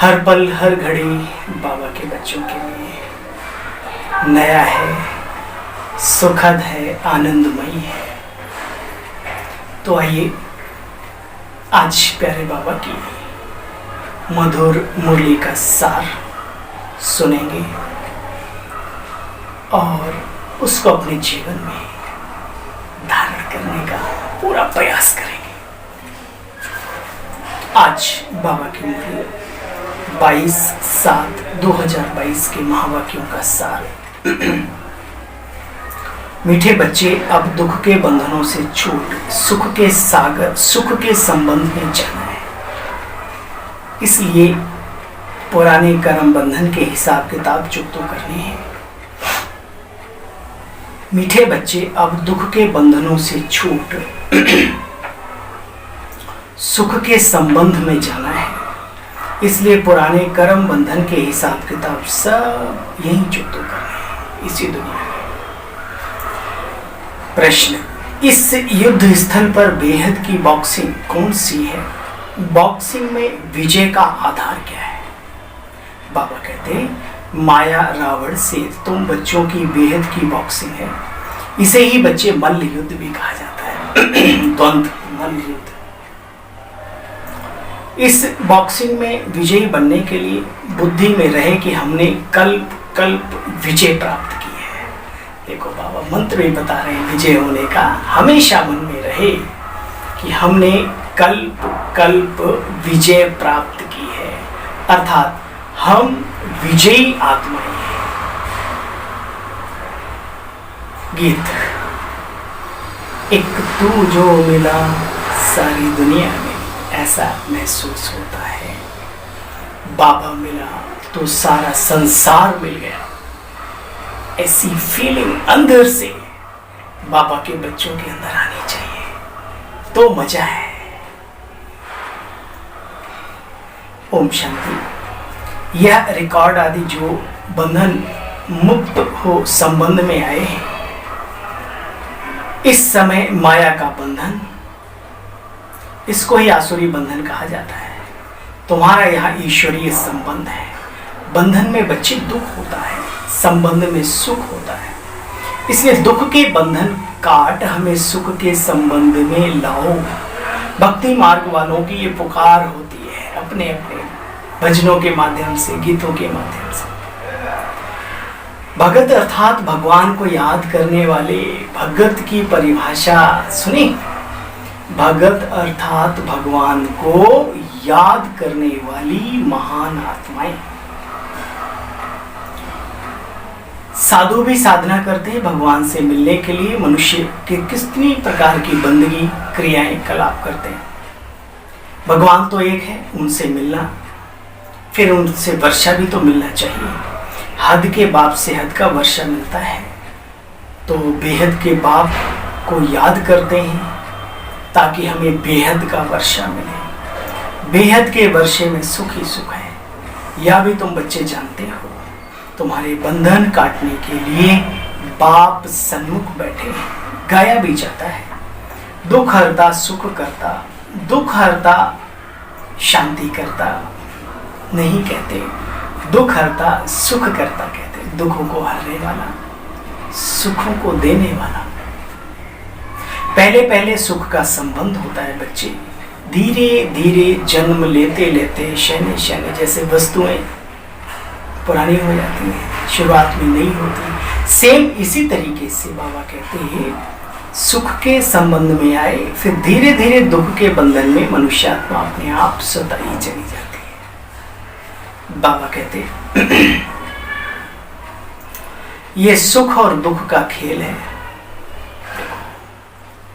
हर पल हर घड़ी बाबा के बच्चों के लिए नया है, सुखद है, आनंदमयी है। तो आइए आज प्यारे बाबा की मधुर मुरली का सार सुनेंगे और उसको अपने जीवन में धारण करने का पूरा प्रयास करेंगे। आज बाबा की मुरली 22/7/2022 के महावाक्यों का सार। मीठे बच्चे, अब दुख के बंधनों से छूट सुख के सागर, सुख के संबंध में जाना है। इसलिए पुराने कर्म बंधन के हिसाब किताब चुकतो करने हैं। मीठे बच्चे, अब दुख के बंधनों से छूट सुख के संबंध में जाना है। इसलिए पुराने कर्म बंधन के हिसाब किताब सब यही चुकतो करने हैं, इसी दुनिया में। प्रश्न, इस युद्ध स्थल पर बेहद की बॉक्सिंग कौन सी है? बॉक्सिंग में विजय का आधार क्या है? बाबा कहते हैं माया रावण से तुम बच्चों की बेहद की बॉक्सिंग है। इसे ही बच्चे मल्ल युद्ध भी कहा जाता है। द्वंद्व, मल्ल युद्ध। इस बॉक्सिंग में विजयी बनने के लिए बुद्धि में रहे कि हमने कल्प कल्प विजय प्राप्त की है। देखो बाबा मंत्र भी बता रहे हैं विजय होने का। हमेशा मन में रहे कि हमने कल्प कल्प विजय प्राप्त की है, अर्थात हम विजयी आत्माएं हैं। गीत, एक तू जो मिला सारी दुनिया में ऐसा महसूस होता है। बाबा मिला तो सारा संसार मिल गया। ऐसी फीलिंग अंदर से बाबा के बच्चों के अंदर आनी चाहिए तो मजा है। ओम शांति। यह रिकॉर्ड आदि जो बंधन मुक्त हो संबंध में आए हैं, इस समय माया का बंधन, इसको ही आसुरी बंधन कहा जाता है। तुम्हारा यहाँ ईश्वरीय संबंध है। बंधन में बच्चे दुख होता है, संबंध में सुख होता है। इसलिए दुख के बंधन काट हमें सुख के संबंध में लाओ। भक्ति मार्ग वालों की ये पुकार होती है, अपने अपने भजनों के माध्यम से, गीतों के माध्यम से। भगत अर्थात भगवान को याद करने वाले। भगत की परिभाषा सुनी। भगत अर्थात भगवान को याद करने वाली महान आत्माएं। साधु भी साधना करते हैं भगवान से मिलने के लिए। मनुष्य के कितनी प्रकार की बंदगी, क्रियाएं, कलाप करते हैं। भगवान तो एक है, उनसे मिलना, फिर उनसे वर्षा भी तो मिलना चाहिए। हद के बाप से हद का वर्षा मिलता है, तो बेहद के बाप को याद करते हैं ताकि हमें बेहद का वर्षा मिले। बेहद के वर्षे में सुख ही सुख है। यह भी तुम बच्चे जानते हो। तुम्हारे बंधन काटने के लिए बाप सन्मुख बैठे हैं। गाया भी जाता है, दुख हरता सुख करता, दुख हरता शांति करता नहीं कहते, दुख हरता सुख करता कहते। दुखों को हरने वाला, सुखों को देने वाला। पहले पहले सुख का संबंध होता है बच्चे। धीरे धीरे जन्म लेते लेते शैने शैने जैसे वस्तुएं पुरानी हो जाती हैं, शुरुआत में नहीं होती। सेम इसी तरीके से बाबा कहते हैं सुख के संबंध में आए, फिर धीरे धीरे दुख के बंधन में मनुष्यात्मा अपने आप स्वतः ही चली जाती है। बाबा कहते हैं ये सुख और दुख का खेल है।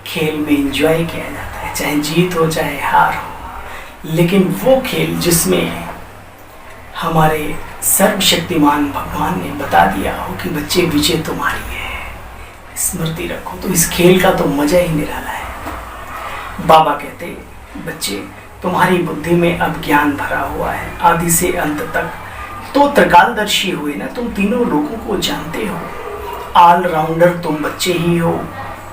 खेल में एंजॉय किया जाता है, चाहे जीत हो चाहे हार हो। लेकिन वो खेल जिसमें हमारे सर्वशक्तिमान भगवान ने बता दिया हो कि बच्चे विजय तुम्हारी है, स्मृति रखो, तो इस खेल का तो मजा ही निराला है। बाबा कहते बच्चे तुम्हारी बुद्धि में अब ज्ञान भरा हुआ है आदि से अंत तक, तो त्रिकालदर्शी हुए ना, तुम तीनों लोगों को जानते हो। ऑलराउंडर तुम बच्चे ही हो।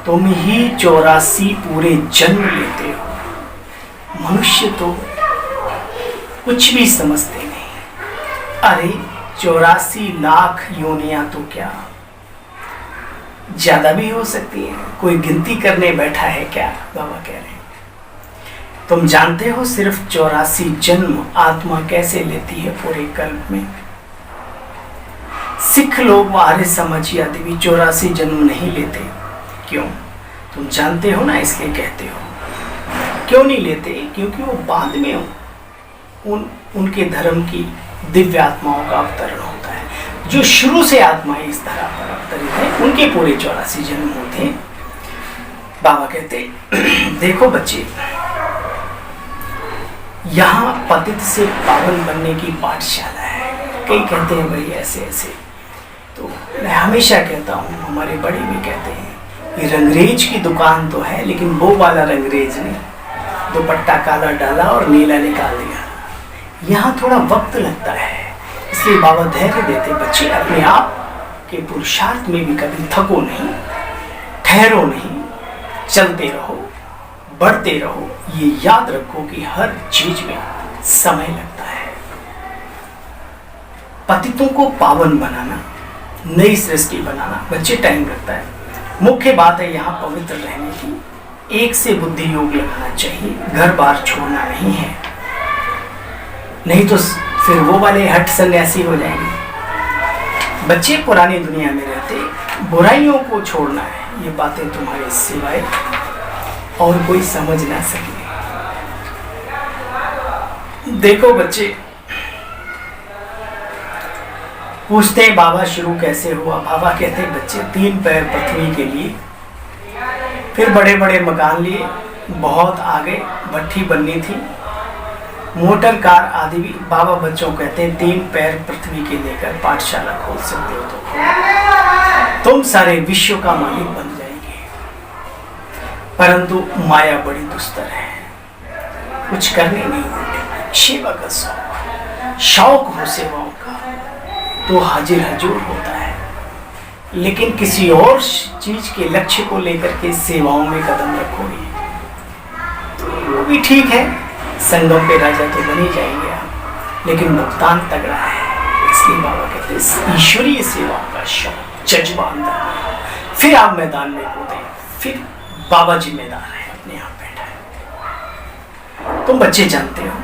तुम ही 84 पूरे जन्म लेते हो। मनुष्य तो कुछ भी समझते नहीं। अरे 84 लाख योनियां तो क्या, ज्यादा भी हो सकती है, कोई गिनती करने बैठा है क्या? बाबा कह रहे हैं तुम जानते हो सिर्फ 84 जन्म आत्मा कैसे लेती है पूरे कल्प में। सिख लोग व आर्य समाजी आदि भी 84 जन्म नहीं लेते। क्यों? तुम जानते हो ना, इसलिए कहते हो। क्यों नहीं लेते? क्योंकि वो बाद में उनके धर्म की दिव्य आत्माओं का अवतरण होता है। जो शुरू से आत्माएं इस धरा पर अवतरित है उनके पूरे 84 जन्म होते हैं। बाबा कहते देखो बच्चे, यहाँ पतित से पावन बनने की पाठशाला है। कई कहते हैं भाई ऐसे ऐसे, तो मैं हमेशा कहता हूँ, हमारे बड़े भी कहते हैं, ये रंगरेज की दुकान तो है लेकिन वो वाला रंगरेज नहीं, दुपट्टा काला डाला और नीला निकाल दिया। यहाँ थोड़ा वक्त लगता है, इसलिए बाबा धैर्य देते, बच्चे अपने आप के पुरुषार्थ में भी कभी थको नहीं, ठहरो नहीं, चलते रहो, बढ़ते रहो। ये याद रखो कि हर चीज में समय लगता है। पतितों को पावन बनाना, नई सृष्टि बनाना बच्चे टाइम लगता है। मुख्य बात है यहाँ पवित्र रहने की। एक से बुद्धि योग लगाना चाहिए, घर बार छोड़ना नहीं है, नहीं तो फिर वो वाले हट सन्यासी हो जाएंगे। बच्चे पुरानी दुनिया में रहते, बुराइयों को छोड़ना है, ये बातें तुम्हारे सिवाय और कोई समझ ना सके। देखो बच्चे, पूछते हैं बाबा शुरू कैसे हुआ। बाबा कहते हैं बच्चे 3 पैर पृथ्वी के लिए, फिर बड़े बड़े मकान लिए, बहुत आगे भट्ठी बननी थी, मोटर कार आदि भी। बाबा बच्चों कहते हैं 3 पैर पृथ्वी के लेकर पाठशाला खोल सकते हो तो तुम सारे विश्व का मालिक बन जाएंगे। परंतु माया बड़ी दुस्तर है, कुछ करने नहीं देते। सेवा का शौक हो सेवाओं का तो हाजिर हजूर होता है, लेकिन किसी और चीज के लक्ष्य को लेकर के सेवाओं में कदम रखोगे तो वो भी ठीक है, संगम पे राजा तो बन ही जाएंगे आप, लेकिन भुगतान तगड़ा है। इसलिए बाबा कहते हैं ईश्वरीय सेवाओं का शौक जज्बा अंदर है। फिर आप मैदान में कूदे, फिर बाबा जिम्मेदार है, अपने यहाँ बैठा है। तुम बच्चे जानते हो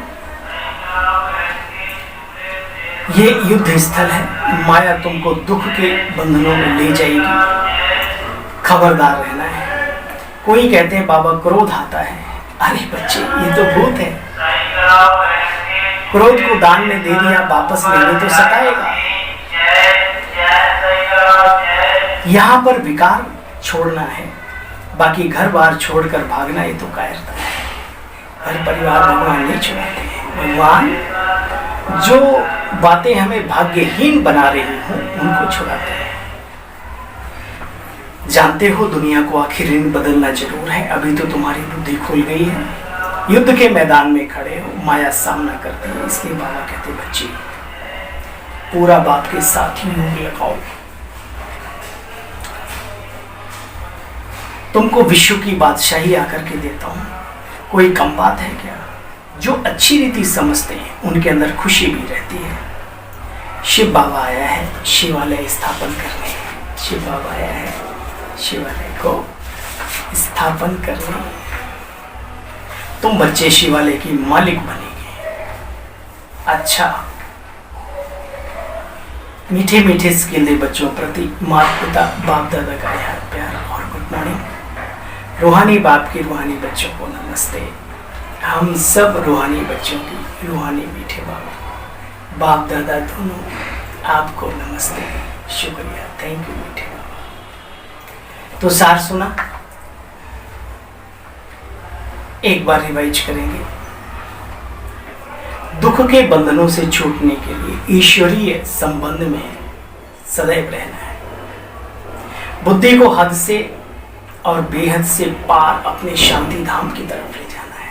ये युद्ध स्थल है, माया तुमको दुख के बंधनों में ले जाएगी, खबरदार रहना है। कोई कहते हैं बाबा क्रोध आता है, अरे बच्चे ये तो भूत है, क्रोध को दान में दे दिया, वापस लेने तो सताएगा। यहाँ पर विकार छोड़ना है, बाकी घर बार छोड़कर भागना ये तो कायरता है। हर परिवार भगवान नहीं छुड़ाते हैं। भगवान जो बातें हमें भाग्यहीन बना रही हूं उनको छुड़ाते हैं। जानते हो दुनिया को आखिर ऋण बदलना जरूर है। अभी तो तुम्हारी बुद्धि खुल गई है, युद्ध के मैदान में खड़े हो, माया सामना करती है। इसलिए बाबा कहते बच्चे पूरा बाप के साथ ही योग लगाओ। तुमको विश्व की बादशाही आकर के देता हूं, कोई कम बात है क्या? जो अच्छी रीति समझते हैं उनके अंदर खुशी भी रहती है। शिव बाबा आया है शिवालय स्थापन करने, शिव बाबा आया है शिवालय को स्थापन करने। तुम बच्चे शिवालय की मालिक बनेंगे। अच्छा, मीठे मीठे स्किल्दे बच्चों प्रति माता पिता बाप दादा का यार प्यार और गुड मॉर्निंग। रूहानी बाप की रूहानी बच्चों को नमस्ते। हम सब रूहानी बच्चों की रूहानी मीठे बाप दादा दोनों आपको नमस्ते, शुक्रिया, थैंक यू मीठे बाबा। तो सार सुना, एक बार रिवाइज करेंगे। दुख के बंधनों से छूटने के लिए ईश्वरीय संबंध में सदैव रहना है। बुद्धि को हद से और बेहद से पार अपने शांति धाम की तरफ ले जाना है।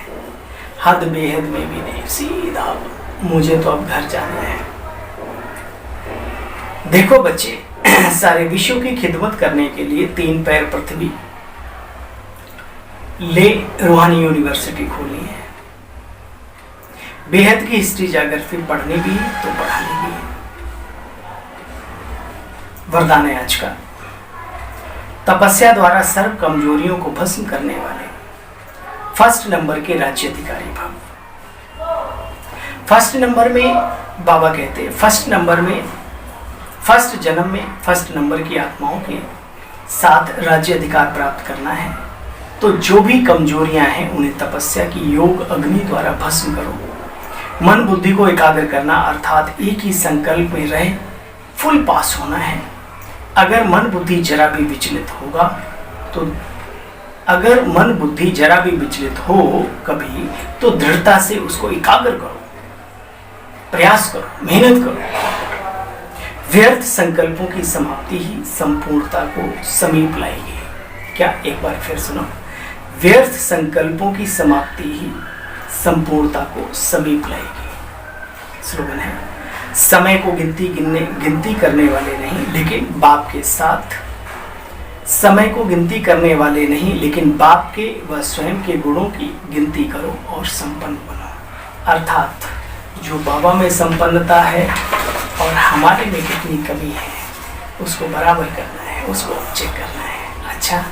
हद बेहद में भी नहीं, सीधा मुझे तो अब घर जाना है। देखो बच्चे, सारे विश्व की खिदमत करने के लिए 3 पैर पृथ्वी ले रूहानी यूनिवर्सिटी खोली है। बेहद की हिस्ट्री जाकर फिर पढ़नी भी है तो पढ़ानी भी है। वरदान है आज का। तपस्या द्वारा सर्व कमजोरियों को भस्म करने वाले फर्स्ट नंबर के राज्याधिकारी भव। फर्स्ट नंबर में बाबा कहते हैं फर्स्ट जन्म में फर्स्ट नंबर की आत्माओं के साथ राज्य अधिकार प्राप्त करना है, तो जो भी कमजोरियां हैं उन्हें तपस्या की योग अग्नि द्वारा भस्म करो। मन बुद्धि को एकाग्र करना अर्थात एक ही संकल्प में रहे फुल पास होना है। अगर मन बुद्धि जरा भी विचलित हो कभी, तो दृढ़ता से उसको एकाग्र करो, प्रयास करो, मेहनत करो। व्यर्थ संकल्पों की समाप्ति ही संपूर्णता को समीप लाएगी। क्या, एक बार फिर सुनो। व्यर्थ संकल्पों की समाप्ति ही संपूर्णता को समीप लाएगी। स्लोगन है, समय को गिनती करने वाले नहीं लेकिन बाप के साथ, समय को गिनती करने वाले नहीं लेकिन बाप के व स्वयं के गुणों की गिनती करो और संपन्न बनो। अर्थात जो बाबा में संपन्नता है और हमारे में कितनी कमी है उसको बराबर करना है, उसको चेक करना है। अच्छा,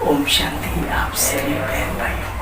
ओम शांति आप सभी बहन भाइयों।